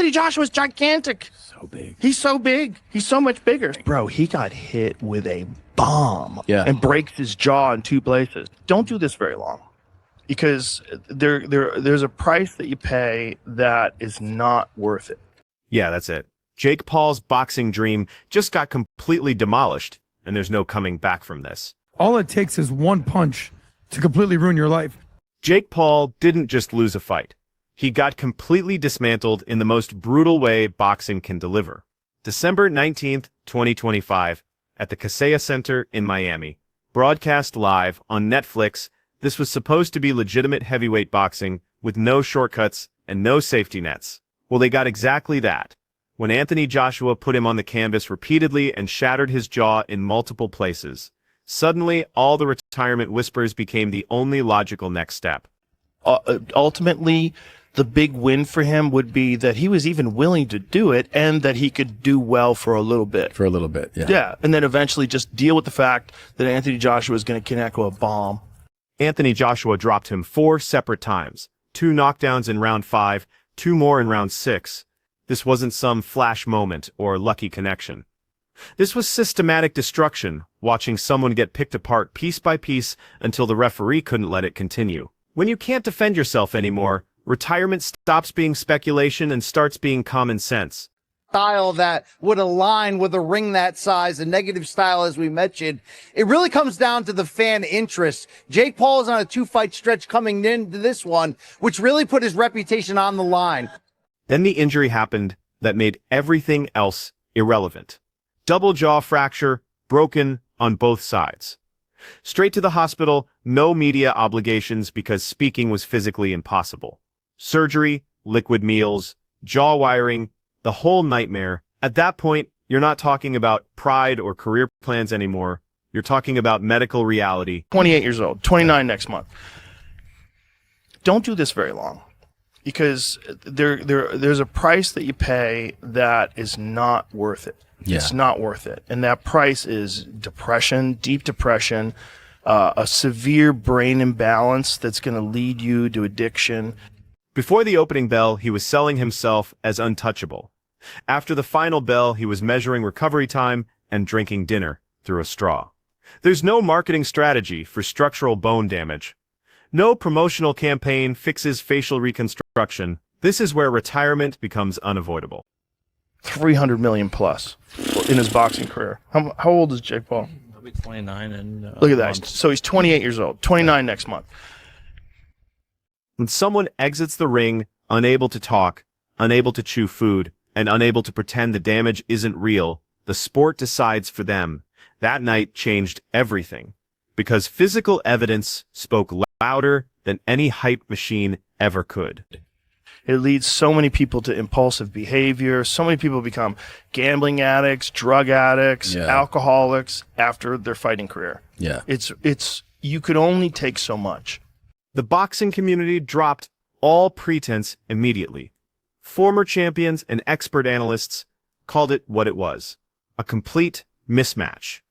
Anthony Joshua's gigantic. So big. He's so big. He's so much bigger. Bro, he got hit with a bomb and breaks his jaw in 2 places. Don't do this very long, because there's a price that you pay that is not worth it. Yeah, that's it. Jake Paul's boxing dream just got completely demolished, and there's no coming back from this. All it takes is one punch to completely ruin your life. Jake Paul didn't just lose a fight. He got completely dismantled in the most brutal way boxing can deliver. December 19th, 2025, at the Kaseya Center in Miami. Broadcast live on Netflix, this was supposed to be legitimate heavyweight boxing with no shortcuts and no safety nets. Well, they got exactly that. When Anthony Joshua put him on the canvas repeatedly and shattered his jaw in multiple places, suddenly all the retirement whispers became the only logical next step. Ultimately, the big win for him would be that he was even willing to do it, and that he could do well for a little bit. For a little bit, yeah. Yeah, and then eventually just deal with the fact that Anthony Joshua is going to connect with a bomb. Anthony Joshua dropped him 4 separate times, 2 knockdowns in round 5, 2 more in round 6. This wasn't some flash moment or lucky connection. This was systematic destruction, watching someone get picked apart piece by piece until the referee couldn't let it continue. When you can't defend yourself anymore, retirement stops being speculation and starts being common sense. Style that would align with a ring that size, a negative style, as we mentioned. It really comes down to the fan interest. Jake Paul is on a 2-fight stretch coming into this one, which really put his reputation on the line. Then the injury happened that made everything else irrelevant. Double jaw fracture, broken on both sides. Straight to the hospital, no media obligations because speaking was physically impossible. Surgery, liquid meals, jaw wiring, the whole nightmare. At that point, you're not talking about pride or career plans anymore. You're talking about medical reality. 28 years old, 29 next month. Don't do this very long, because there's a price that you pay that is not worth it. Yeah. It's not worth it. And that price is depression, deep depression, a severe brain imbalance that's going to lead you to addiction. Before the opening bell, he was selling himself as untouchable. After the final bell, he was measuring recovery time and drinking dinner through a straw. There's no marketing strategy for structural bone damage. No promotional campaign fixes facial reconstruction. This is where retirement becomes unavoidable. 300 million plus in his boxing career. How old is Jake Paul? He'll be 29 and look at that. So he's 28 years old, 29 next month. When someone exits the ring, unable to talk, unable to chew food, and unable to pretend the damage isn't real, the sport decides for them. That night changed everything, because physical evidence spoke louder than any hype machine ever could. It leads so many people to impulsive behavior. So many people become gambling addicts, drug addicts, alcoholics after their fighting career. Yeah. It's you could only take so much. The boxing community dropped all pretense immediately. Former champions and expert analysts called it what it was: a complete mismatch.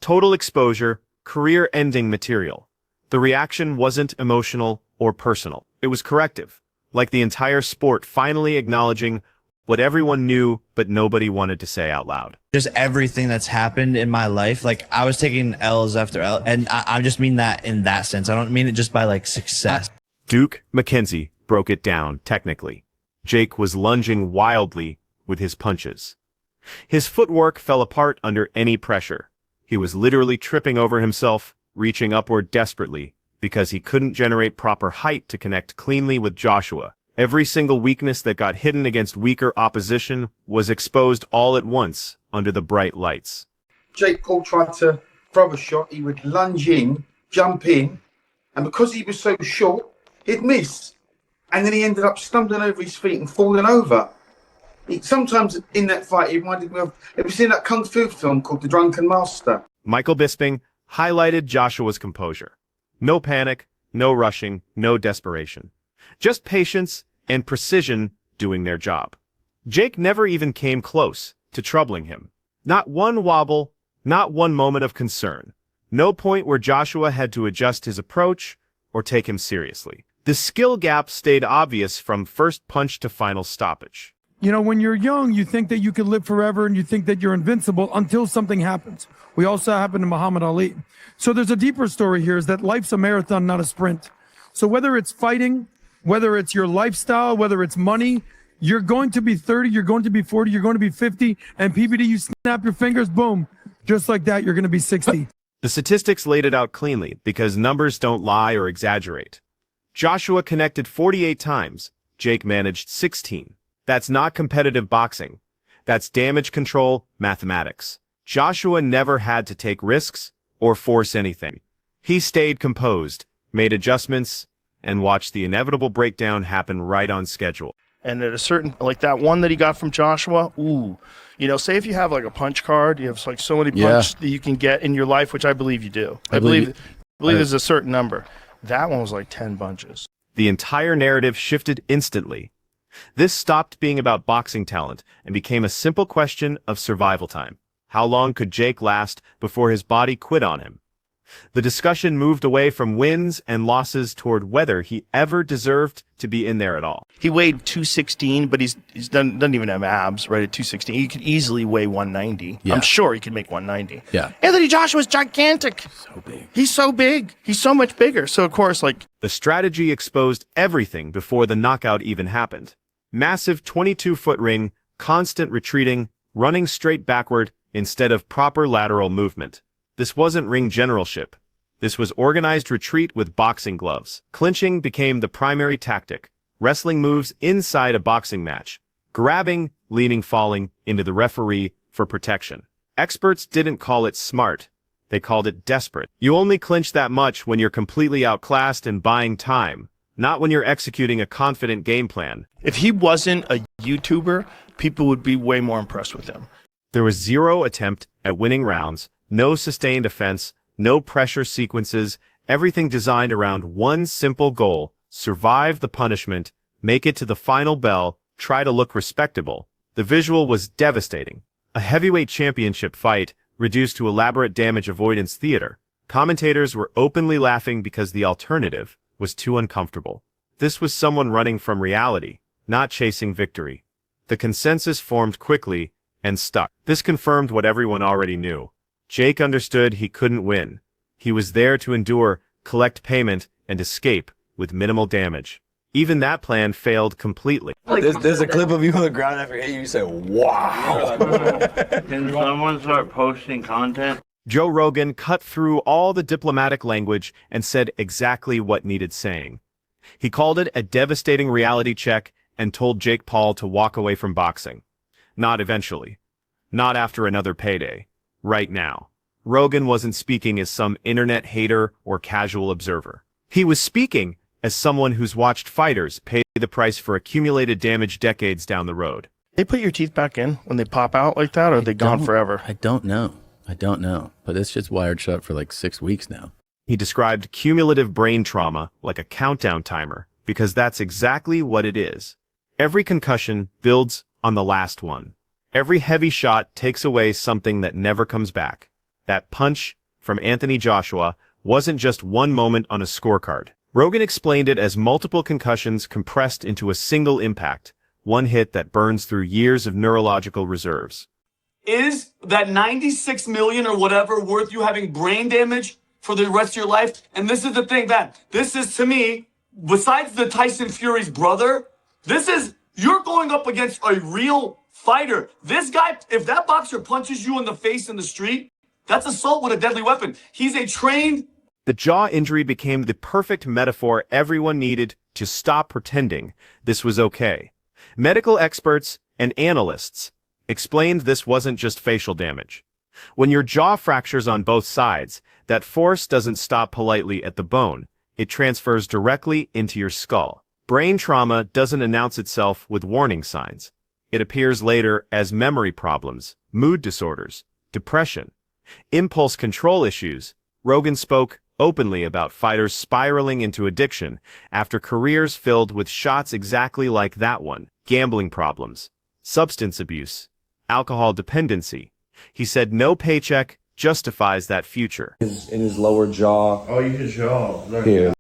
Total exposure, career-ending material. The reaction wasn't emotional or personal. It was corrective, like the entire sport finally acknowledging what everyone knew but nobody wanted to say out loud. Just everything that's happened in my life, like I was taking L's after L, and I just mean that in that sense. I don't mean it just by like success. Duke McKenzie broke it down technically. Jake was lunging wildly with his punches. His footwork fell apart under any pressure. He was literally tripping over himself, reaching upward desperately, because he couldn't generate proper height to connect cleanly with Joshua. Every single weakness that got hidden against weaker opposition was exposed all at once under the bright lights. Jake Paul tried to throw a shot. He would lunge in, jump in, and because he was so short, he'd miss. And then he ended up stumbling over his feet and falling over. Sometimes in that fight, he reminded me of, have you seen that Kung Fu film called The Drunken Master? Michael Bisping highlighted Joshua's composure. No panic, no rushing, no desperation. Just patience and precision doing their job. Jake never even came close to troubling him. Not one wobble, not one moment of concern. No point where Joshua had to adjust his approach or take him seriously. The skill gap stayed obvious from first punch to final stoppage. You know, when you're young, you think that you could live forever and you think that you're invincible until something happens. We also happened to Muhammad Ali. So there's a deeper story here, is that life's a marathon, not a sprint. So whether it's fighting, whether it's your lifestyle, whether it's money, you're going to be 30, you're going to be 40, you're going to be 50, and PBD, you snap your fingers, boom, just like that, you're going to be 60. The statistics laid it out cleanly because numbers don't lie or exaggerate. Joshua connected 48 times. Jake managed 16. That's not competitive boxing. That's damage control mathematics. Joshua never had to take risks or force anything. He stayed composed, made adjustments, and watched the inevitable breakdown happen right on schedule. And at a certain, like that one that he got from Joshua, ooh, you know, say if you have like a punch card, you have like so many punches that you can get in your life, which I believe you do. I believe there's a certain number. That one was like 10 bunches. The entire narrative shifted instantly. This stopped being about boxing talent and became a simple question of survival time. How long could Jake last before his body quit on him? The discussion moved away from wins and losses toward whether he ever deserved to be in there at all. He weighed 216, but he's doesn't even have abs, right, at 216. He could easily weigh 190. Yeah. I'm sure he could make 190. Yeah. Anthony Joshua's gigantic. So big. He's so big. He's so much bigger. So, of course, like... The strategy exposed everything before the knockout even happened. Massive 22-foot ring, constant retreating, running straight backward instead of proper lateral movement. This wasn't ring generalship. This was organized retreat with boxing gloves. Clinching became the primary tactic. Wrestling moves inside a boxing match. Grabbing, leaning, falling into the referee for protection. Experts didn't call it smart. They called it desperate. You only clinch that much when you're completely outclassed and buying time, not when you're executing a confident game plan. If he wasn't a YouTuber, people would be way more impressed with him. There was zero attempt at winning rounds. No sustained offense, no pressure sequences, everything designed around one simple goal: survive the punishment, make it to the final bell, try to look respectable. The visual was devastating. A heavyweight championship fight reduced to elaborate damage avoidance theater. Commentators were openly laughing because the alternative was too uncomfortable. This was someone running from reality, not chasing victory. The consensus formed quickly and stuck. This confirmed what everyone already knew. Jake understood he couldn't win. He was there to endure, collect payment, and escape with minimal damage. Even that plan failed completely. There's a clip of you on the ground after hitting you say, wow. Can someone start posting content? Joe Rogan cut through all the diplomatic language and said exactly what needed saying. He called it a devastating reality check and told Jake Paul to walk away from boxing. Not eventually. Not after another payday. Right now. Rogan wasn't speaking as some internet hater or casual observer. He was speaking as someone who's watched fighters pay the price for accumulated damage decades down the road. They put your teeth back in when they pop out like that, or are they gone forever? I don't know. But this shit's wired shut for like 6 weeks now. He described cumulative brain trauma like a countdown timer, because that's exactly what it is. Every concussion builds on the last one. Every heavy shot takes away something that never comes back. That punch from Anthony Joshua wasn't just one moment on a scorecard. Rogan explained it as multiple concussions compressed into a single impact, one hit that burns through years of neurological reserves. Is that 96 million or whatever worth you having brain damage for the rest of your life? And this is the thing, man. This is, to me, besides the Tyson Fury's brother, you're going up against a real fighter. This guy, if that boxer punches you in the face in the street, that's assault with a deadly weapon. He's a trained... The jaw injury became the perfect metaphor everyone needed to stop pretending this was okay. Medical experts and analysts explained this wasn't just facial damage. When your jaw fractures on both sides, that force doesn't stop politely at the bone. It transfers directly into your skull. Brain trauma doesn't announce itself with warning signs. It appears later as memory problems, mood disorders, depression, impulse control issues. Rogan spoke openly about fighters spiraling into addiction after careers filled with shots exactly like that one, gambling problems, substance abuse, alcohol dependency. He said no paycheck justifies that future. In his lower jaw. Oh, you can show. Look, Here,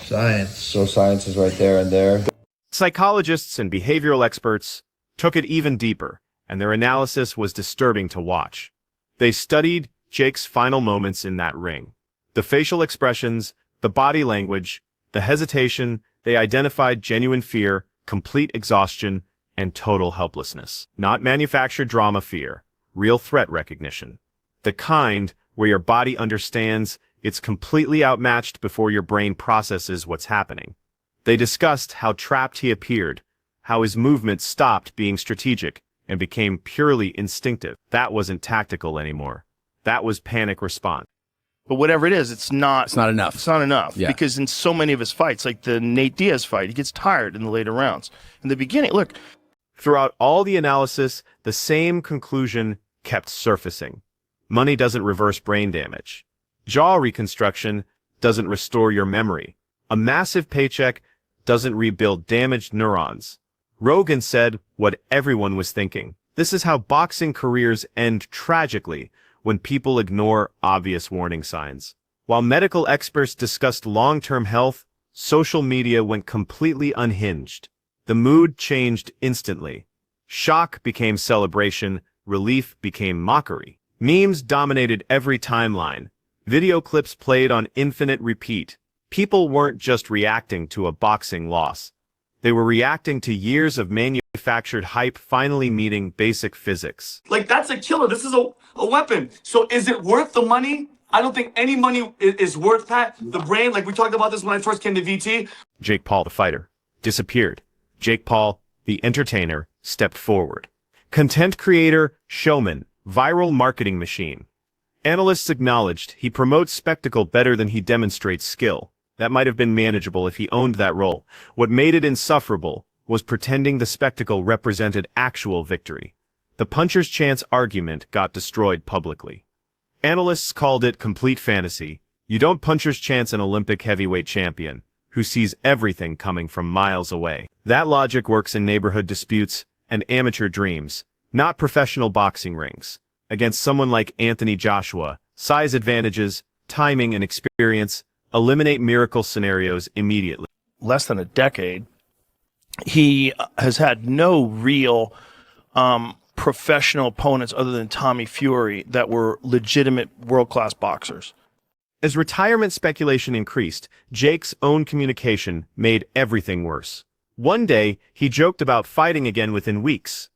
science. So science is right there and there. Psychologists and behavioral experts took it even deeper, and their analysis was disturbing to watch. They studied Jake's final moments in that ring. The facial expressions, the body language, the hesitation, they identified genuine fear, complete exhaustion, and total helplessness. Not manufactured drama fear, real threat recognition. The kind where your body understands it's completely outmatched before your brain processes what's happening. They discussed how trapped he appeared, how his movements stopped being strategic and became purely instinctive. That wasn't tactical anymore. That was panic response. But whatever it is, it's not enough. It's not enough. Yeah. Because in so many of his fights, like the Nate Diaz fight, he gets tired in the later rounds. In the beginning, look. Throughout all the analysis, the same conclusion kept surfacing. Money doesn't reverse brain damage. Jaw reconstruction doesn't restore your memory. A massive paycheck doesn't rebuild damaged neurons. Rogan said what everyone was thinking. This is how boxing careers end tragically, when people ignore obvious warning signs. While medical experts discussed long-term health, social media went completely unhinged. The mood changed instantly. Shock became celebration, relief became mockery. Memes dominated every timeline. Video clips played on infinite repeat. People weren't just reacting to a boxing loss. They were reacting to years of manufactured hype finally meeting basic physics. Like, that's a killer. This is a weapon. So is it worth the money? I don't think any money is worth, Pat. The brain, like we talked about this when I first came to VT. Jake Paul, the fighter, disappeared. Jake Paul, the entertainer, stepped forward. Content creator, showman, viral marketing machine. Analysts acknowledged he promotes spectacle better than he demonstrates skill. That might have been manageable if he owned that role. What made it insufferable was pretending the spectacle represented actual victory. The puncher's chance argument got destroyed publicly. Analysts called it complete fantasy. You don't puncher's chance an Olympic heavyweight champion, who sees everything coming from miles away. That logic works in neighborhood disputes and amateur dreams, not professional boxing rings. Against someone like Anthony Joshua, size advantages, timing, and experience eliminate miracle scenarios immediately. Less than a decade, he has had no real professional opponents other than Tommy Fury that were legitimate world-class boxers. As retirement speculation increased, Jake's own communication made everything worse. One day, he joked about fighting again within weeks.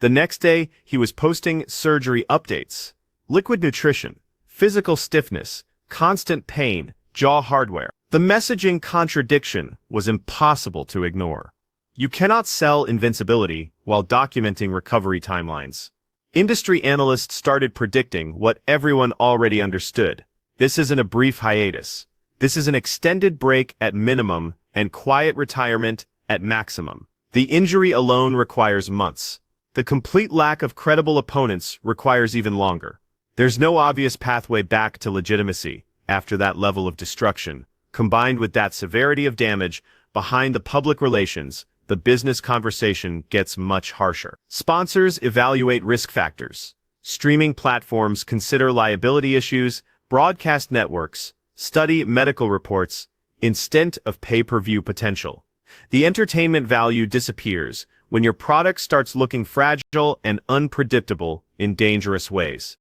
The next day, he was posting surgery updates, liquid nutrition, physical stiffness, constant pain, jaw hardware. The messaging contradiction was impossible to ignore. You cannot sell invincibility while documenting recovery timelines. Industry analysts started predicting what everyone already understood. This isn't a brief hiatus. This is an extended break at minimum and quiet retirement at maximum. The injury alone requires months. The complete lack of credible opponents requires even longer. There's no obvious pathway back to legitimacy after that level of destruction. Combined with that severity of damage behind the public relations, the business conversation gets much harsher. Sponsors evaluate risk factors. Streaming platforms consider liability issues. Broadcast networks study medical reports instead of pay-per-view potential. The entertainment value disappears when your product starts looking fragile and unpredictable in dangerous ways.